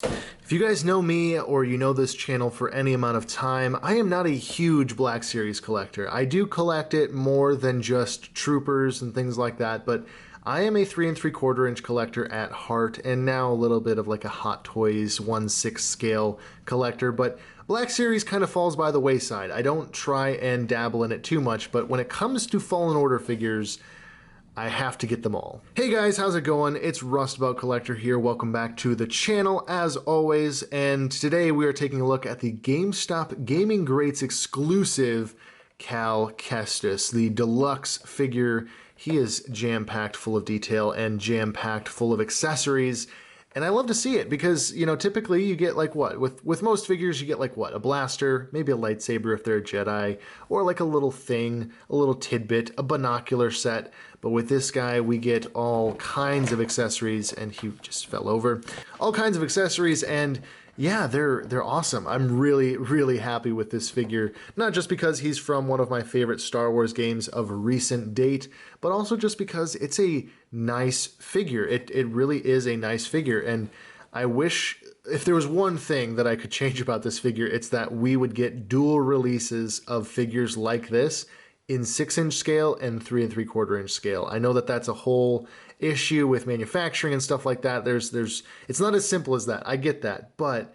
If you guys know me or you know this channel for any amount of time, I am not a huge Black Series collector. I do collect it more than just troopers and things like that, but I am a 3 3/4 inch collector at heart, and now a little bit of like a Hot Toys 1/6 scale collector, but Black Series kind of falls by the wayside. I don't try and dabble in it too much, but when it comes to Fallen Order figures, I have to get them all. Hey guys, how's it going? It's Rustabout Collector here. Welcome back to the channel as always, and today we are taking a look at the Gamestop Gaming Greats exclusive Cal Kestis, the deluxe figure. He is jam-packed full of detail and jam-packed full of accessories. And I love to see it because, you know, typically you get like what? With most figures, you get like what? A blaster, maybe a lightsaber if they're a Jedi, or like a little thing, a little tidbit, a binocular set. But with this guy, we get all kinds of accessories, and he just fell over. All kinds of accessories, and yeah, they're awesome. I'm really happy with this figure, not just because he's from one of my favorite Star Wars games of recent date, but also just because it's a nice figure. It really is a nice figure, and I wish if there was one thing that I could change about this figure, it's that we would get dual releases of figures like this in 6-inch scale and 3 3/4 inch scale. I know that that's a whole issue with manufacturing and stuff like that. It's not as simple as that. I get that, but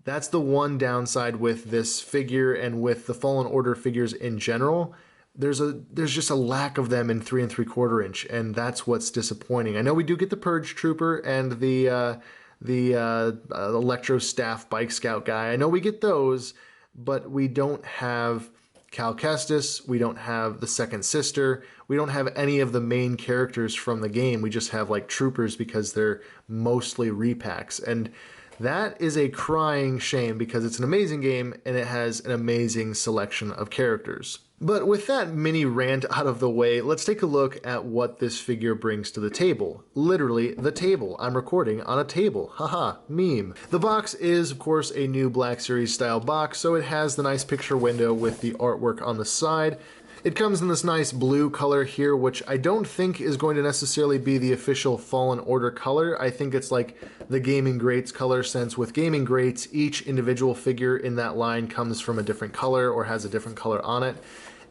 that's the one downside with this figure and with the Fallen Order figures in general. There's just a lack of them in 3 3/4 inch, and that's what's disappointing. I know we do get the Purge Trooper and the Electro Staff Bike Scout guy. I know we get those, but we don't have Cal Kestis, we don't have the second sister, we don't have any of the main characters from the game. We just have like troopers because they're mostly repacks, and that is a crying shame because it's an amazing game and it has an amazing selection of characters. But with that mini rant out of the way, let's take a look at what this figure brings to the table. Literally, the table. I'm recording on a table. Haha, meme. The box is, of course, a new Black Series style box, so it has the nice picture window with the artwork on the side. It comes in this nice blue color here, which I don't think is going to necessarily be the official Fallen Order color. I think it's like the Gaming Greats color, since with Gaming Greats, each individual figure in that line comes from a different color or has a different color on it.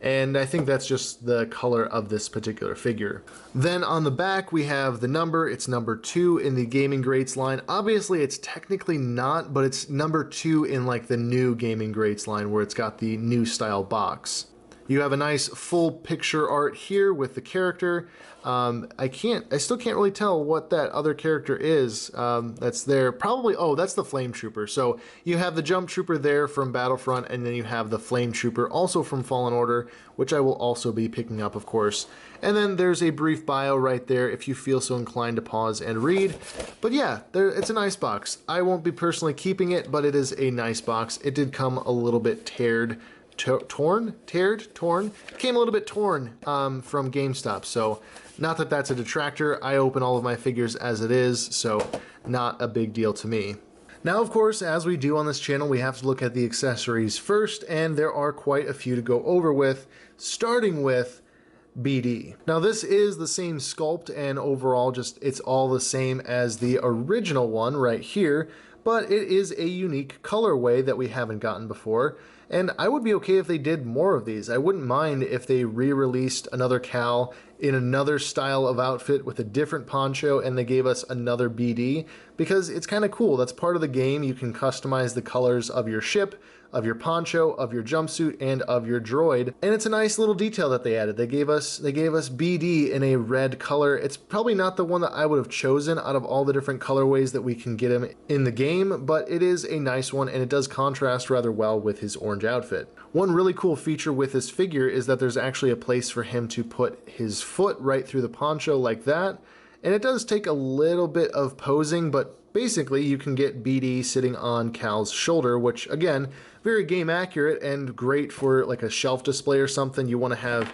And I think that's just the color of this particular figure. Then on the back we have the number. It's number 2 in the Gaming Greats line. Obviously it's technically not, but it's number 2 in like the new Gaming Greats line where it's got the new style box. You have a nice full picture art here with the character. I still can't really tell what that other character is that's there. Probably, oh, that's the Flame Trooper. So you have the Jump Trooper there from Battlefront, and then you have the Flame Trooper also from Fallen Order, which I will also be picking up, of course. And then there's a brief bio right there if you feel so inclined to pause and read. But yeah, it's a nice box. I won't be personally keeping it, but it is a nice box. It did come a little bit torn. Came a little bit torn from GameStop, so not that that's a detractor. I open all of my figures as it is, so not a big deal to me. Now, of course, as we do on this channel, we have to look at the accessories first, and there are quite a few to go over with, starting with BD. Now this is the same sculpt, and overall it's all the same as the original one right here, but it is a unique colorway that we haven't gotten before. And I would be okay if they did more of these. I wouldn't mind if they re-released another Cal in another style of outfit with a different poncho and they gave us another BD, because it's kind of cool. That's part of the game. You can customize the colors of your ship, of your poncho, of your jumpsuit, and of your droid. And it's a nice little detail that they added. They gave us BD in a red color. It's probably not the one that I would have chosen out of all the different colorways that we can get him in the game, but it is a nice one, and it does contrast rather well with his orange outfit. One really cool feature with this figure is that there's actually a place for him to put his foot right through the poncho like that. And it does take a little bit of posing, but basically you can get BD sitting on Cal's shoulder, which again, very game accurate and great for like a shelf display or something. You want to have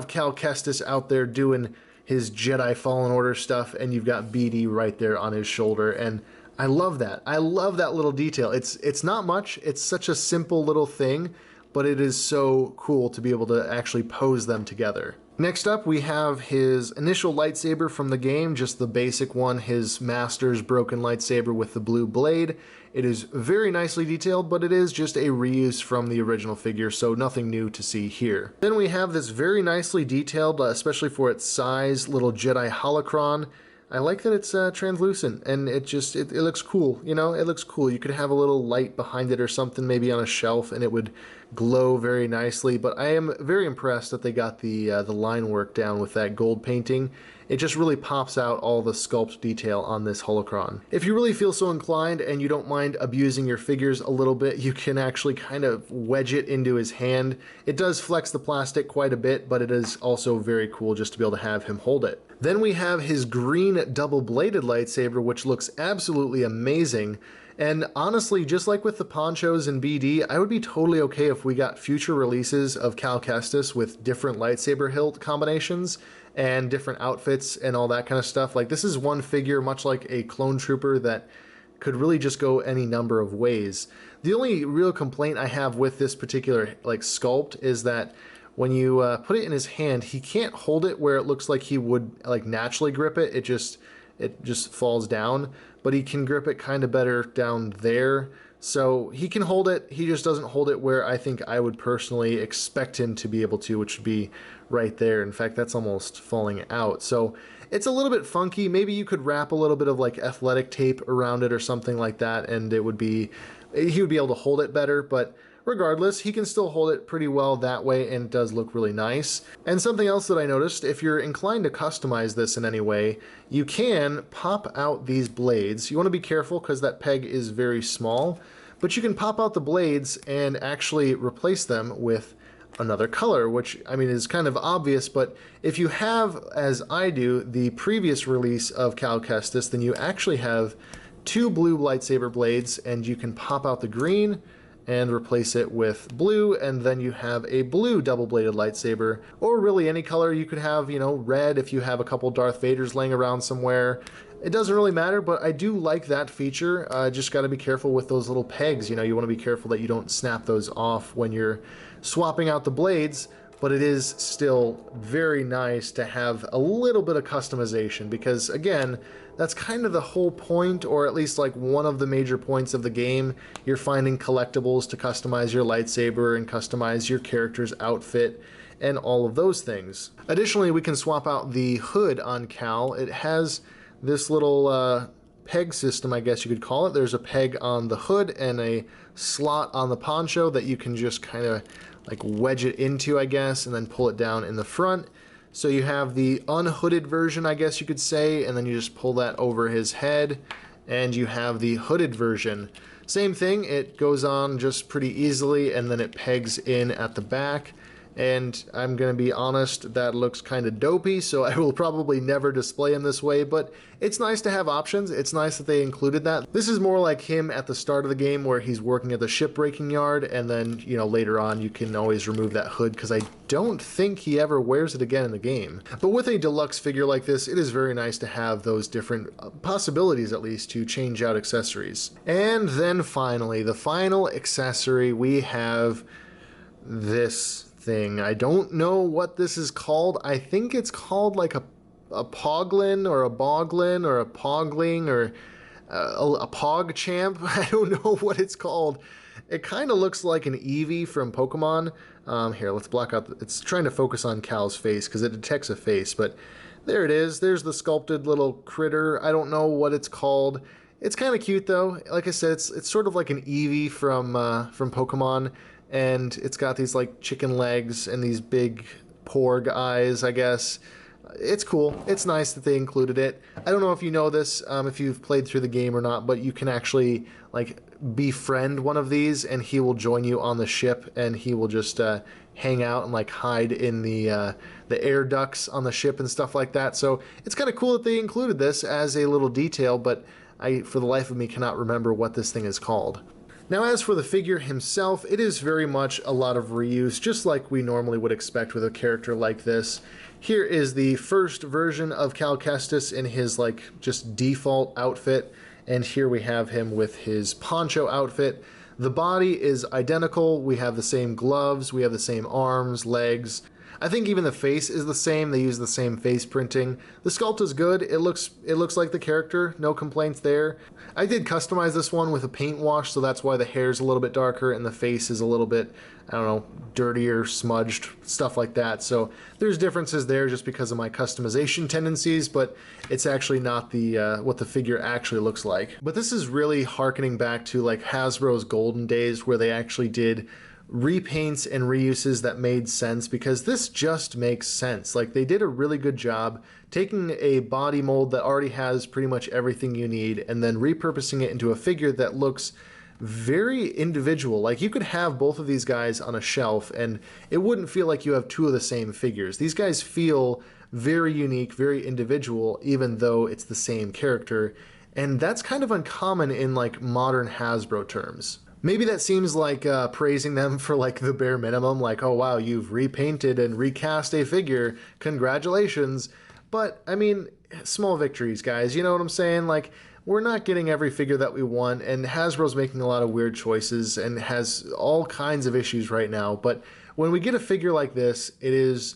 Cal Kestis out there doing his Jedi Fallen Order stuff, and you've got BD right there on his shoulder, and I love that. I love that little detail. It's not much. It's such a simple little thing, but it is so cool to be able to actually pose them together. Next up, we have his initial lightsaber from the game, just the basic one, his master's broken lightsaber with the blue blade. It is very nicely detailed, but it is just a reuse from the original figure, so nothing new to see here. Then we have this very nicely detailed, especially for its size, little Jedi holocron. I like that it's translucent, and it looks cool, you know, it looks cool. You could have a little light behind it or something, maybe on a shelf, and it would glow very nicely, but I am very impressed that they got the line work down with that gold painting. It just really pops out all the sculpt detail on this holocron. If you really feel so inclined and you don't mind abusing your figures a little bit, you can actually kind of wedge it into his hand. It does flex the plastic quite a bit, but it is also very cool just to be able to have him hold it. Then we have his green double-bladed lightsaber, which looks absolutely amazing. And honestly, just like with the ponchos in BD, I would be totally okay if we got future releases of Cal Kestis with different lightsaber hilt combinations and different outfits and all that kind of stuff. Like, this is one figure, much like a clone trooper, that could really just go any number of ways. The only real complaint I have with this particular sculpt is that when you put it in his hand, he can't hold it where it looks like he would naturally grip it. It just falls down, but he can grip it kind of better down there. So he can hold it, he just doesn't hold it where I think I would personally expect him to be able to, which would be right there. In fact, that's almost falling out. So it's a little bit funky. Maybe you could wrap a little bit of athletic tape around it or something like that, and he would be able to hold it better, but regardless, he can still hold it pretty well that way, and it does look really nice. And something else that I noticed, if you're inclined to customize this in any way, you can pop out these blades. You want to be careful because that peg is very small, but you can pop out the blades and actually replace them with another color, which I mean is kind of obvious, but if you have, as I do, the previous release of Cal Kestis, then you actually have two blue lightsaber blades, and you can pop out the green and replace it with blue, and then you have a blue double-bladed lightsaber, or really any color. You could have, you know, red if you have a couple Darth Vaders laying around somewhere. It doesn't really matter, but I do like that feature. Just got to be careful with those little pegs. You know, you want to be careful that you don't snap those off when you're swapping out the blades, but it is still very nice to have a little bit of customization, because again, that's kind of the whole point, or at least one of the major points of the game. You're finding collectibles to customize your lightsaber and customize your character's outfit and all of those things. Additionally, we can swap out the hood on Cal. It has this little peg system, I guess you could call it. There's a peg on the hood and a slot on the poncho that you can just kind of wedge it into, I guess, and then pull it down in the front. So you have the unhooded version, I guess you could say, and then you just pull that over his head, and you have the hooded version. Same thing, it goes on just pretty easily, and then it pegs in at the back. And I'm gonna be honest, that looks kind of dopey, so I will probably never display him this way, but it's nice to have options. It's nice that they included that. This is more like him at the start of the game where he's working at the shipbreaking yard, and then, you know, later on you can always remove that hood, because I don't think he ever wears it again in the game. But with a deluxe figure like this, it is very nice to have those different possibilities, at least, to change out accessories. And then finally, the final accessory, we have this thing. I don't know what this is called. I think it's called a poglin or a boglin or a pogling or a pogchamp. I don't know what it's called. It kind of looks like an Eevee from Pokemon. Here, let's block out. It's trying to focus on Cal's face because it detects a face, but there it is. There's the sculpted little critter. I don't know what it's called. It's kind of cute though. Like I said, it's sort of like an Eevee from Pokemon. And it's got these chicken legs and these big porg eyes, I guess. It's cool. It's nice that they included it. I don't know if you know this, if you've played through the game or not, but you can actually befriend one of these, and he will join you on the ship, and he will just hang out and hide in the air ducts on the ship and stuff like that. So it's kind of cool that they included this as a little detail, but I, for the life of me, cannot remember what this thing is called. Now, as for the figure himself, it is very much a lot of reuse, just like we normally would expect with a character like this. Here is the first version of Cal Kestis in his just default outfit, and here we have him with his poncho outfit. The body is identical. We have the same gloves, we have the same arms, legs. I think even the face is the same. They use the same face printing. The sculpt is good. It looks like the character. No complaints there. I did customize this one with a paint wash, so that's why the hair is a little bit darker and the face is a little bit, I don't know, dirtier, smudged, stuff like that. So there's differences there just because of my customization tendencies, but it's actually not the what the figure actually looks like. But this is really harkening back to like Hasbro's golden days where they actually did repaints and reuses that made sense, because this just makes sense. Like, they did a really good job taking a body mold that already has pretty much everything you need and then repurposing it into a figure that looks very individual. Like, you could have both of these guys on a shelf and it wouldn't feel like you have two of the same figures. These guys feel very unique, very individual, even though it's the same character. And that's kind of uncommon in like modern Hasbro terms. Maybe that seems like praising them for like the bare minimum, like, oh wow, you've repainted and recast a figure, congratulations. But I mean, small victories, guys, you know what I'm saying? Like, we're not getting every figure that we want, and Hasbro's making a lot of weird choices and has all kinds of issues right now. But when we get a figure like this, it is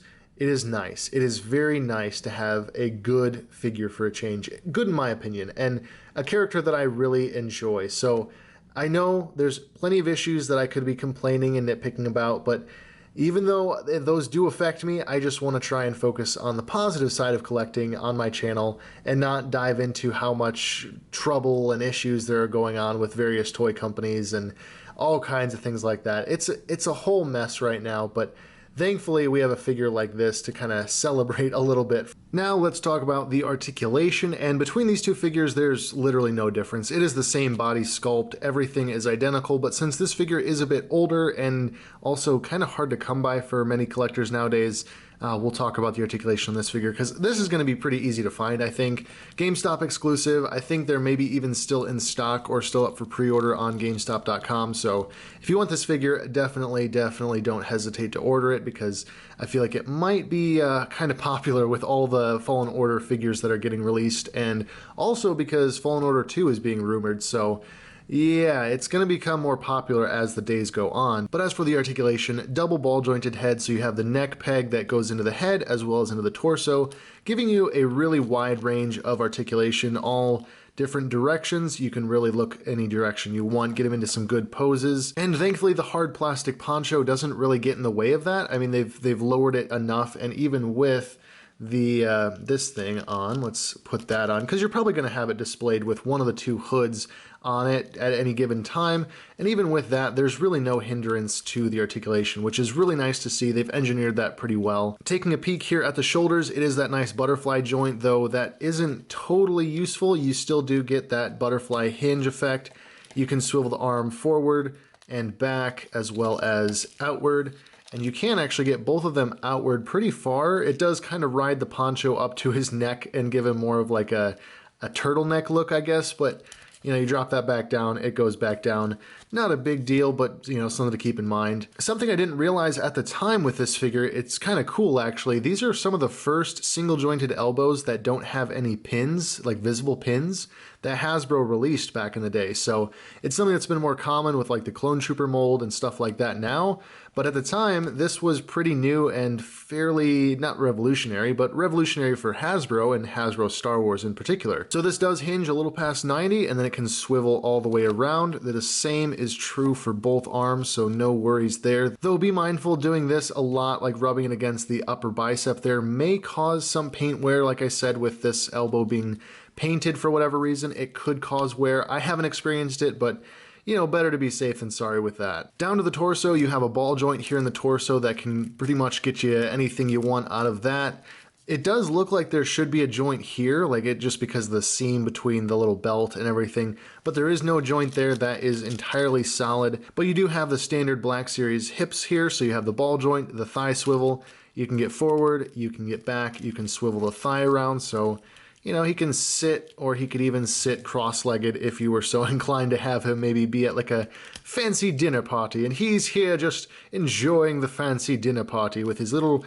nice. It is very nice to have a good figure for a change. Good in my opinion, and a character that I really enjoy. So I know there's plenty of issues that I could be complaining and nitpicking about, but even though those do affect me, I just want to try and focus on the positive side of collecting on my channel and not dive into how much trouble and issues there are going on with various toy companies and all kinds of things like that. It's a whole mess right now, but thankfully we have a figure like this to kind of celebrate a little bit. Now let's talk about the articulation, and between these two figures there's literally no difference. It is the same body sculpt, everything is identical, but since this figure is a bit older and also kind of hard to come by for many collectors nowadays, we'll talk about the articulation on this figure because this is going to be pretty easy to find, I think. Gamestop exclusive. I think they're maybe even still in stock or still up for pre-order on Gamestop.com. So if you want this figure, definitely don't hesitate to order it, because I feel like it might be kind of popular with all the Fallen Order figures that are getting released, and also because Fallen Order 2 is being rumored. So yeah, it's going to become more popular as the days go on. But as for the articulation, double ball jointed head, so you have the neck peg that goes into the head as well as into the torso, giving you a really wide range of articulation, all different directions. You can really look any direction you want, get them into some good poses. And thankfully the hard plastic poncho doesn't really get in the way of that. I mean, they've lowered it enough, and even with the this thing on, let's put that on, because you're probably going to have it displayed with one of the two hoods on it at any given time, and even with that there's really no hindrance to the articulation, which is really nice to see. They've engineered that pretty well. Taking a peek here at the shoulders, it is that nice butterfly joint, though that isn't totally useful. You still do get that butterfly hinge effect. You can swivel the arm forward and back as well as outward, and you can actually get both of them outward pretty far. It does kind of ride the poncho up to his neck and give him more of like a turtleneck look, I guess, but you know, you drop that back down, it goes back down. Not a big deal, but you know, something to keep in mind. Something I didn't realize at the time with this figure, it's kind of cool actually. These are some of the first single jointed elbows that don't have any pins, like visible pins, that Hasbro released back in the day. So it's something that's been more common with like the Clone Trooper mold and stuff like that now. But at the time, this was pretty new and fairly, not revolutionary, but revolutionary for Hasbro and Hasbro Star Wars in particular. So this does hinge a little past 90, and then it can swivel all the way around. The same is true for both arms, so no worries there. Though be mindful, doing this a lot, like rubbing it against the upper bicep there, may cause some paint wear. Like I said, with this elbow being painted for whatever reason, it could cause wear. I haven't experienced it, but you know, better to be safe than sorry with that. Down to the torso, you have a ball joint here in the torso that can pretty much get you anything you want out of that. It does look like there should be a joint here, like it just because of the seam between the little belt and everything, but there is no joint there. That is entirely solid. But you do have the standard Black Series hips here, so you have the ball joint, the thigh swivel. You can get forward, you can get back, you can swivel the thigh around, so you know, he can sit, or he could even sit cross-legged if you were so inclined to have him maybe be at like a fancy dinner party, and he's here just enjoying the fancy dinner party with his little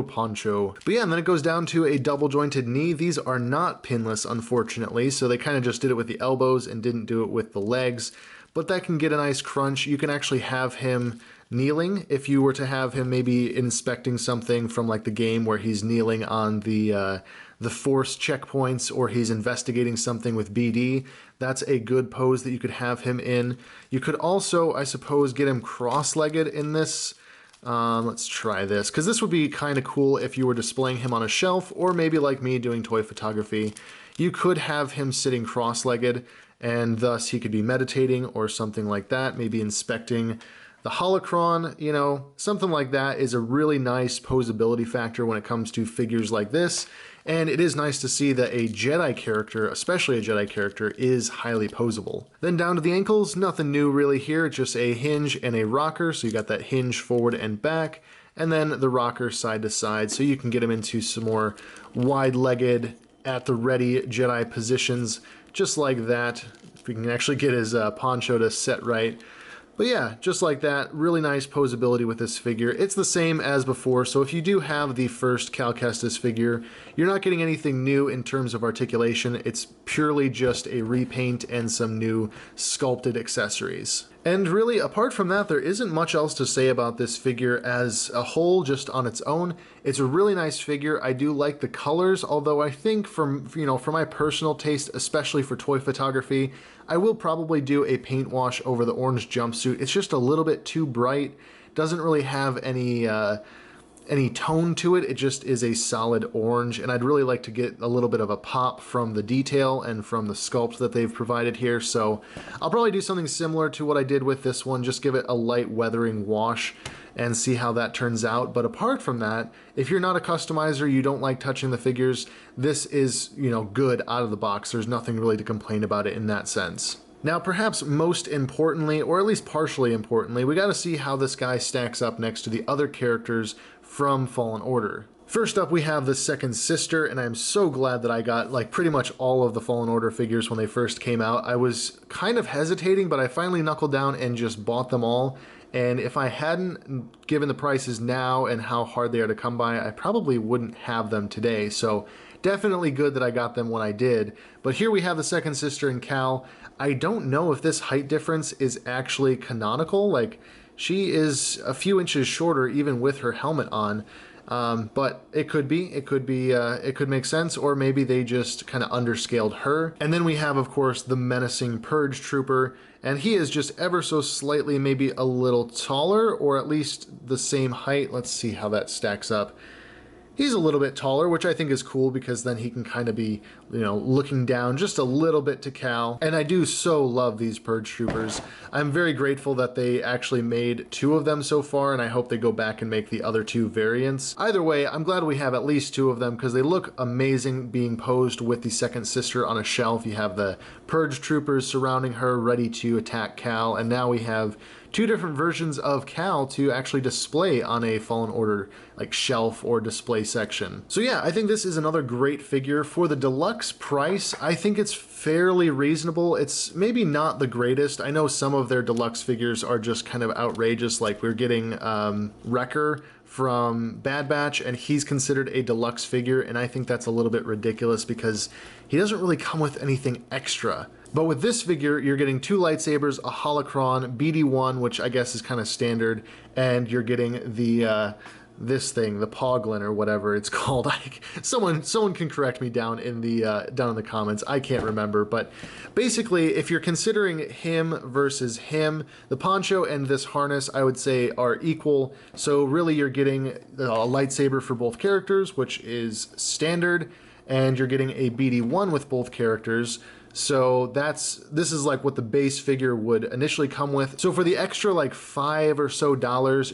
poncho. But yeah, and then it goes down to a double jointed knee. These are not pinless, unfortunately, so they kind of just did it with the elbows and didn't do it with the legs. but that can get a nice crunch. You can actually have him kneeling if you were to have him maybe inspecting something from like the game where he's kneeling on the force checkpoints, or he's investigating something with BD. That's a good pose that you could have him in. You could also, I suppose, get him cross-legged in this. Let's try this, because this would be kind of cool if you were displaying him on a shelf, or maybe like me doing toy photography. You could have him sitting cross-legged, and thus he could be meditating or something like that, maybe inspecting the holocron, you know, something like that is a really nice posability factor when it comes to figures like this. And it is nice to see that a Jedi character, especially a Jedi character, is highly posable. Then down to the ankles, nothing new really here, just a hinge and a rocker, so you got that hinge forward and back, and then the rocker side to side, so you can get him into some more wide-legged, at-the-ready Jedi positions, just like that. If we can actually get his poncho to set right. But yeah, just like that, really nice posability with this figure. It's the same as before, so if you do have the first Cal Kestis figure, you're not getting anything new in terms of articulation. It's purely just a repaint and some new sculpted accessories. And really, apart from that, there isn't much else to say about this figure as a whole, just on its own. It's a really nice figure. I do like the colors, although I think for my personal taste, especially for toy photography, I will probably do a paint wash over the orange jumpsuit. It's just a little bit too bright. Doesn't really have any tone to it. It just is a solid orange, and I'd really like to get a little bit of a pop from the detail and from the sculpt that they've provided here. So I'll probably do something similar to what I did with this one, just give it a light weathering wash and see how that turns out. But apart from that, if you're not a customizer, you don't like touching the figures, this is, you know, good out of the box. There's nothing really to complain about it in that sense. Now, perhaps most importantly, or at least partially importantly, we got to see how this guy stacks up next to the other characters from Fallen Order. First up, we have the second sister, and I'm so glad that I got like pretty much all of the Fallen Order figures when they first came out. I was kind of hesitating, but I finally knuckled down and just bought them all. And if I hadn't given the prices now and how hard they are to come by, I probably wouldn't have them today. So definitely good that I got them when I did. But here we have the second sister and Cal. I don't know if this height difference is actually canonical. Like, she is a few inches shorter even with her helmet on. But it could be, it could make sense, or maybe they just kind of underscaled her. And then we have, of course, the menacing Purge Trooper, and he is just ever so slightly maybe a little taller, or at least the same height. Let's see how that stacks up. He's a little bit taller, which I think is cool because then he can kind of be, you know, looking down just a little bit to Cal. And I do so love these Purge Troopers. I'm very grateful that they actually made 2 of them so far, and I hope they go back and make the other 2 variants. Either way, I'm glad we have at least 2 of them because they look amazing being posed with the second sister on a shelf. You have the Purge Troopers surrounding her, ready to attack Cal, and now we have 2 different versions of Cal to actually display on a Fallen Order like shelf or display section. So yeah, I think this is another great figure. For the deluxe price, I think it's fairly reasonable. It's maybe not the greatest. I know some of their deluxe figures are just kind of outrageous, like we're getting Wrecker from Bad Batch, and he's considered a deluxe figure, and I think that's a little bit ridiculous because he doesn't really come with anything extra. But with this figure, you're getting 2 lightsabers, a holocron, BD1, which I guess is kind of standard, and you're getting the this thing, the Poglin or whatever it's called. Someone can correct me down in the comments. I can't remember, but basically, if you're considering him versus him, the poncho and this harness, I would say, are equal. So really, you're getting a lightsaber for both characters, which is standard, and you're getting a BD1 with both characters. So this is like what the base figure would initially come with. So for the extra like $5 or so,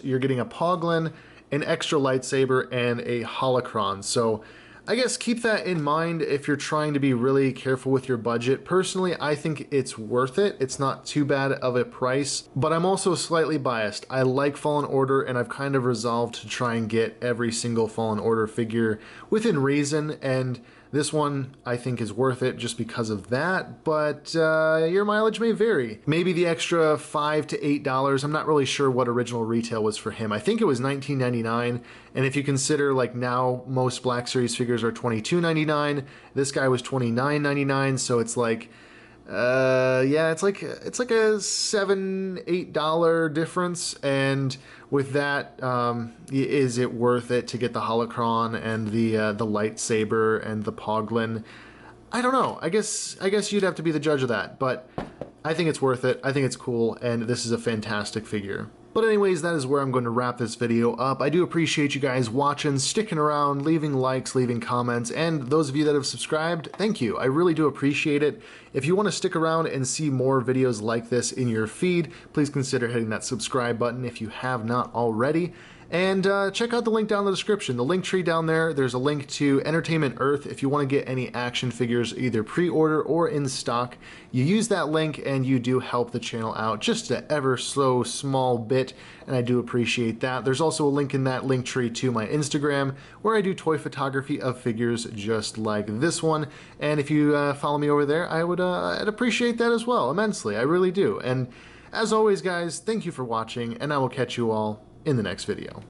you're getting a Poglin, an extra lightsaber, and a holocron. So I guess keep that in mind if you're trying to be really careful with your budget. Personally, I think it's worth it. It's not too bad of a price, but I'm also slightly biased. I like Fallen Order, and I've kind of resolved to try and get every single Fallen Order figure within reason, and this one I think is worth it just because of that, but your mileage may vary. Maybe the extra $5 to $8, I'm not really sure what original retail was for him. I think it was $19.99, and if you consider like now most Black Series figures are $22.99, this guy was $29.99, so it's like Yeah, it's like a $7-8 difference, and with that, is it worth it to get the holocron and the lightsaber and the poglin? I don't know. I guess you'd have to be the judge of that, but I think it's worth it. I think it's cool, and this is a fantastic figure. But anyways, that is where I'm going to wrap this video up. I do appreciate you guys watching, sticking around, leaving likes, leaving comments, and those of you that have subscribed, thank you. I really do appreciate it. If you want to stick around and see more videos like this in your feed, please consider hitting that subscribe button if you have not already. And check out the link down in the description. The link tree down there, there's a link to Entertainment Earth if you want to get any action figures either pre-order or in stock. You use that link and you do help the channel out just an ever so small bit, and I do appreciate that. There's also a link in that link tree to my Instagram where I do toy photography of figures just like this one. And if you follow me over there, I'd appreciate that as well, immensely. I really do. And as always, guys, thank you for watching, and I will catch you all in the next video.